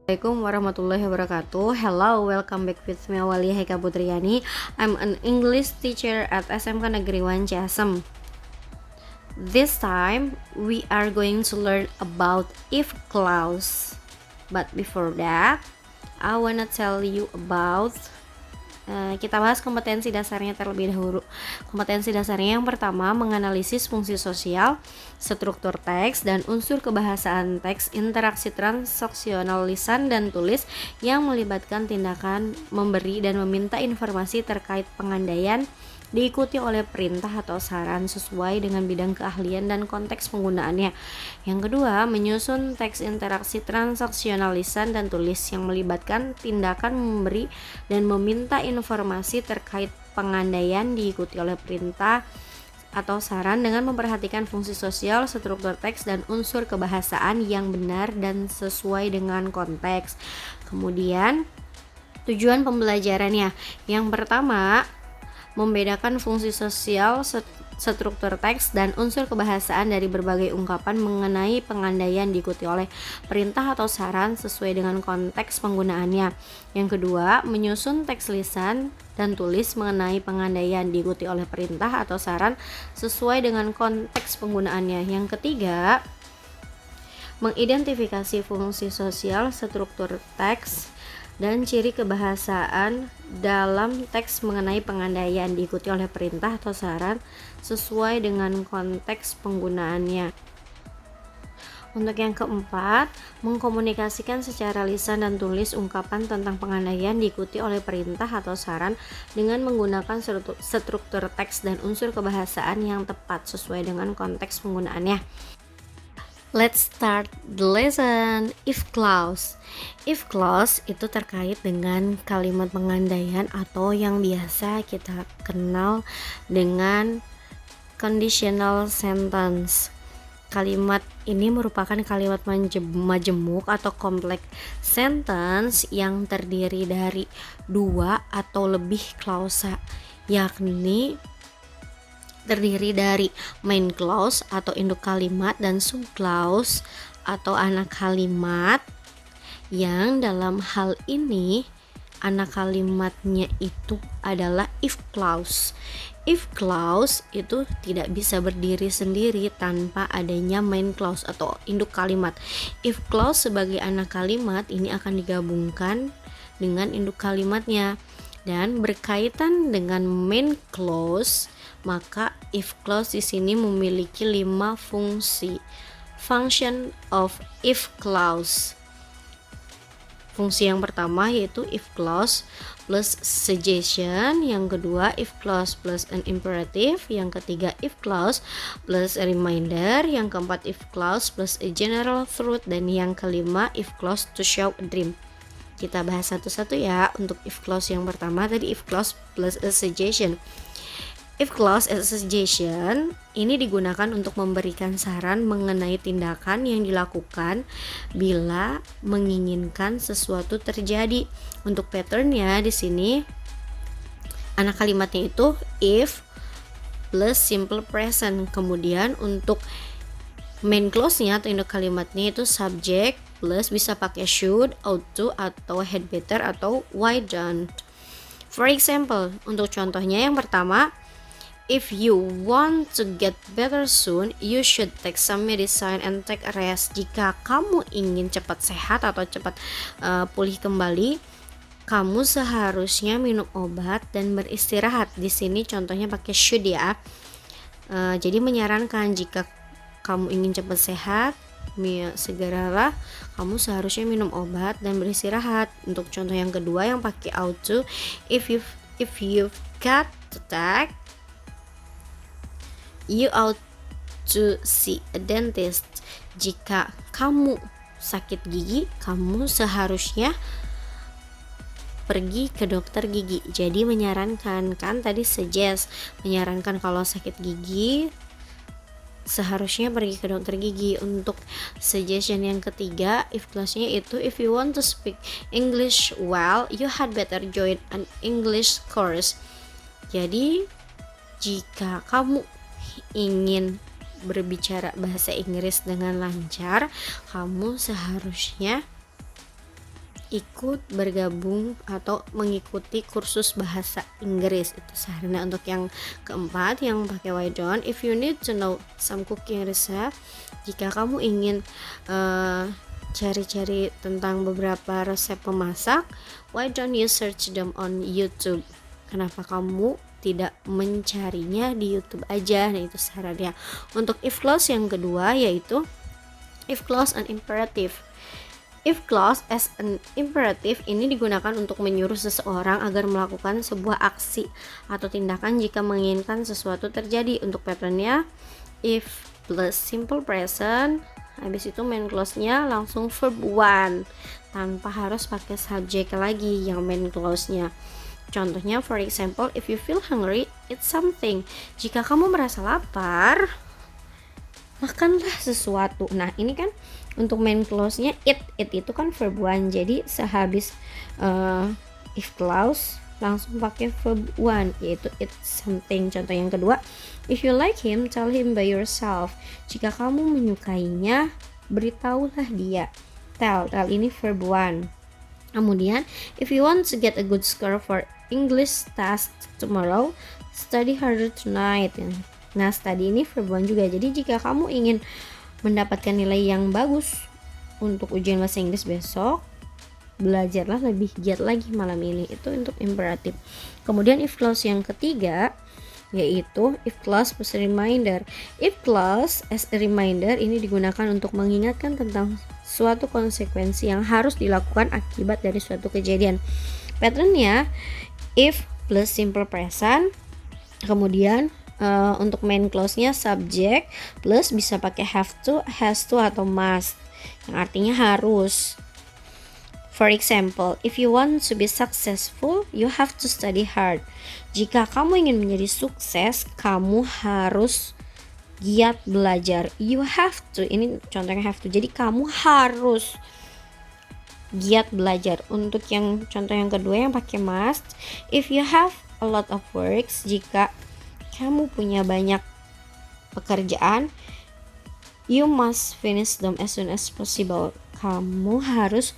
Assalamualaikum warahmatullahi wabarakatuh. Hello, welcome back with me Awalia Heka Putriani. I'm an English teacher at SMK Negeri 1 Ciasem. This time we are going to learn about if clause. But before that, I wanna tell you about kita bahas kompetensi dasarnya terlebih dahulu. Kompetensi dasarnya yang pertama, menganalisis fungsi sosial, struktur teks, dan unsur kebahasaan teks, interaksi transaksional lisan dan tulis yang melibatkan tindakan memberi dan meminta informasi terkait pengandaian, diikuti oleh perintah atau saran sesuai dengan bidang keahlian dan konteks penggunaannya. Yang kedua, menyusun teks interaksi transaksional lisan dan tulis yang melibatkan tindakan memberi dan meminta informasi terkait pengandaian, diikuti oleh perintah atau saran dengan memperhatikan fungsi sosial, struktur teks, dan unsur kebahasaan yang benar dan sesuai dengan konteks. Kemudian tujuan pembelajarannya, yang pertama, membedakan fungsi sosial, struktur teks, dan unsur kebahasaan dari berbagai ungkapan mengenai pengandaian, diikuti oleh perintah atau saran sesuai dengan konteks penggunaannya. Yang kedua, menyusun teks lisan dan tulis mengenai pengandaian, diikuti oleh perintah atau saran sesuai dengan konteks penggunaannya. Yang ketiga, mengidentifikasi fungsi sosial, struktur teks, dan ciri kebahasaan dalam teks mengenai pengandaian, diikuti oleh perintah atau saran sesuai dengan konteks penggunaannya. Untuk yang keempat, mengkomunikasikan secara lisan dan tulis ungkapan tentang pengandaian, diikuti oleh perintah atau saran dengan menggunakan struktur teks dan unsur kebahasaan yang tepat sesuai dengan konteks penggunaannya. Let's start the lesson. If clause. If clause itu terkait dengan kalimat pengandaian atau yang biasa kita kenal dengan conditional sentence. Kalimat ini merupakan kalimat majemuk atau kompleks sentence yang terdiri dari dua atau lebih klausa, yakni terdiri dari main clause atau induk kalimat dan sub clause atau anak kalimat, yang dalam hal ini anak kalimatnya itu adalah if clause. If clause itu tidak bisa berdiri sendiri tanpa adanya main clause atau induk kalimat. If clause sebagai anak kalimat ini akan digabungkan dengan induk kalimatnya dan berkaitan dengan main clause, maka if clause di sini memiliki 5 fungsi. Function of if clause. Fungsi yang pertama yaitu if clause plus suggestion, yang kedua if clause plus an imperative, yang ketiga if clause plus a reminder, yang keempat if clause plus a general truth, dan yang kelima if clause to show a dream. Kita bahas satu-satu ya. Untuk if clause yang pertama tadi if clause plus a suggestion. If clause as a suggestion ini digunakan untuk memberikan saran mengenai tindakan yang dilakukan bila menginginkan sesuatu terjadi. Untuk patternnya di sini anak kalimatnya itu if plus simple present. Kemudian untuk main clause-nya atau induk kalimatnya itu subject plus bisa pakai should, ought to, atau had better, atau why don't. For example, untuk contohnya yang pertama, if you want to get better soon, you should take some medicine and take a rest. Jika kamu ingin cepat sehat atau cepat pulih kembali, kamu seharusnya minum obat dan beristirahat. Di sini contohnya pakai should ya. Jadi menyarankan jika kamu ingin cepat sehat, segeralah kamu seharusnya minum obat dan beristirahat. Untuk contoh yang kedua yang pakai ought to, if you've got to take, you ought to see a dentist. Jika kamu sakit gigi, kamu seharusnya pergi ke dokter gigi. Jadi menyarankan, kan tadi suggest, menyarankan kalau sakit gigi seharusnya pergi ke dokter gigi. Untuk suggestion yang ketiga, if clause-nya itu if you want to speak English well, you had better join an English course. Jadi jika kamu ingin berbicara bahasa Inggris dengan lancar, kamu seharusnya ikut bergabung atau mengikuti kursus bahasa Inggris. Itu sarannya. Untuk yang keempat yang pakai why don't, if you need to know some cooking recipe, jika kamu ingin cari-cari tentang beberapa resep memasak, why don't you search them on YouTube? Kenapa kamu tidak mencarinya di YouTube aja? Nah, itu sarannya. Untuk if clause yang kedua yaitu if clause and imperative. If clause as an imperative ini digunakan untuk menyuruh seseorang agar melakukan sebuah aksi atau tindakan jika menginginkan sesuatu terjadi. Untuk patternnya, if plus simple present, habis itu main clause-nya langsung verb one tanpa harus pakai subject lagi yang main clause-nya. Contohnya, for example, if you feel hungry, eat something. Jika kamu merasa lapar, makanlah sesuatu. Nah, ini kan untuk main clause-nya it itu kan verb one. Jadi sehabis if clause langsung pakai verb one yaitu eat something. Contoh yang kedua, if you like him, tell him by yourself. Jika kamu menyukainya, beritahulah dia. Tell ini verb one. Kemudian, if you want to get a good score for English test tomorrow, study harder tonight. Nah, study ini verb one juga. Jadi jika kamu ingin mendapatkan nilai yang bagus untuk ujian bahasa Inggris besok, belajarlah lebih giat lagi malam ini. Itu untuk imperatif. Kemudian if clause yang ketiga yaitu if clause plus reminder. If clause as a reminder ini digunakan untuk mengingatkan tentang suatu konsekuensi yang harus dilakukan akibat dari suatu kejadian. Patternnya if plus simple present, kemudian untuk main clause-nya subject plus bisa pakai have to, has to atau must yang artinya harus. For example, if you want to be successful, you have to study hard. Jika kamu ingin menjadi sukses, kamu harus giat belajar. You have to, ini contohnya have to. Jadi kamu harus giat belajar. Untuk yang contoh yang kedua yang pakai must, if you have a lot of works, jika kamu punya banyak pekerjaan, you must finish them as soon as possible. Kamu harus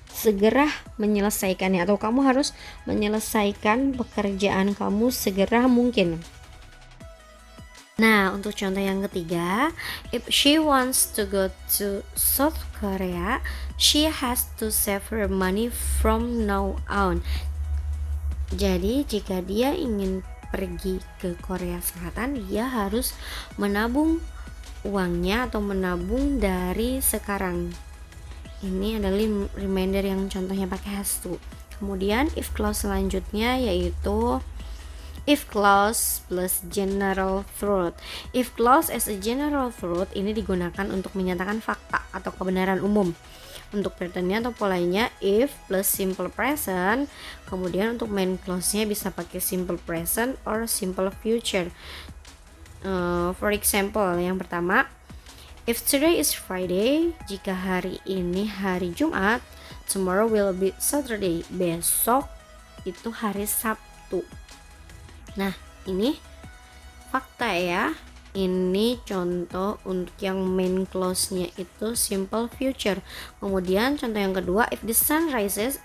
segera menyelesaikannya atau kamu harus menyelesaikan pekerjaan kamu segera mungkin. Nah, untuk contoh yang ketiga, if she wants to go to South Korea, she has to save her money from now on. Jadi, jika dia ingin pergi ke Korea Selatan, dia harus menabung uangnya atau menabung dari sekarang. Ini adalah reminder yang contohnya pakai has to. Kemudian if clause selanjutnya yaitu if clause plus general truth. If clause as a general truth ini digunakan untuk menyatakan fakta atau kebenaran umum. Untuk patternnya atau polanya if plus simple present, kemudian untuk main clause-nya bisa pakai simple present or simple future. For example, yang pertama, if today is Friday, jika hari ini hari Jumat, tomorrow will be Saturday, besok itu hari Sabtu. Nah, ini fakta ya. Ini contoh untuk yang main clause-nya itu simple future. Kemudian contoh yang kedua, if the sun rises,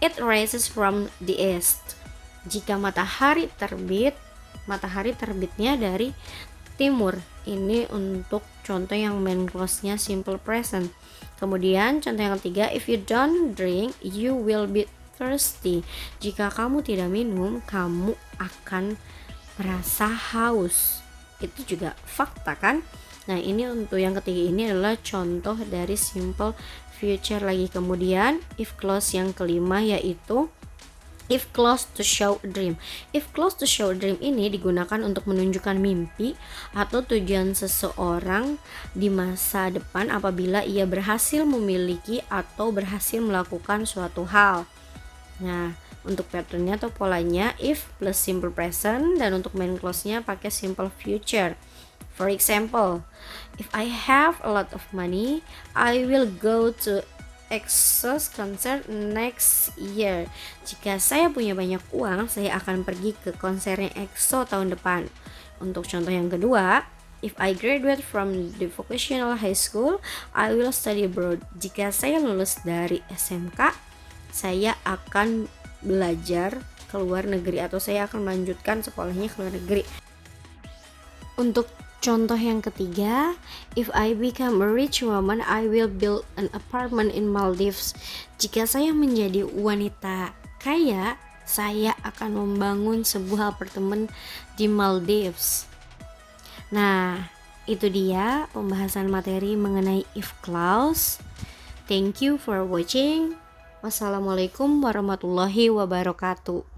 it rises from the east. Jika matahari terbit, matahari terbitnya dari timur. Ini untuk contoh yang main clause-nya simple present. Kemudian contoh yang ketiga, if you don't drink, you will be thirsty. Jika kamu tidak minum, kamu akan merasa haus. Itu juga fakta kan. Nah, ini untuk yang ketiga ini adalah contoh dari simple future lagi. Kemudian if clause yang kelima yaitu if clause to show a dream. If clause to show a dream ini digunakan untuk menunjukkan mimpi atau tujuan seseorang di masa depan apabila ia berhasil memiliki atau berhasil melakukan suatu hal. Nah, untuk patternnya atau polanya if plus simple present, dan untuk main clause-nya pakai simple future. For example, if I have a lot of money, I will go to EXO's concert next year. Jika saya punya banyak uang, saya akan pergi ke konsernya EXO tahun depan. Untuk contoh yang kedua, if I graduate from the vocational high school, I will study abroad. Jika saya lulus dari SMK, saya akan belajar ke luar negeri atau saya akan melanjutkan sekolahnya ke luar negeri. Untuk contoh yang ketiga, if I become a rich woman, I will build an apartment in Maldives. Jika saya menjadi wanita kaya, saya akan membangun sebuah apartemen di Maldives. Nah, itu dia pembahasan materi mengenai if clause. Thank you for watching. Wassalamualaikum warahmatullahi wabarakatuh.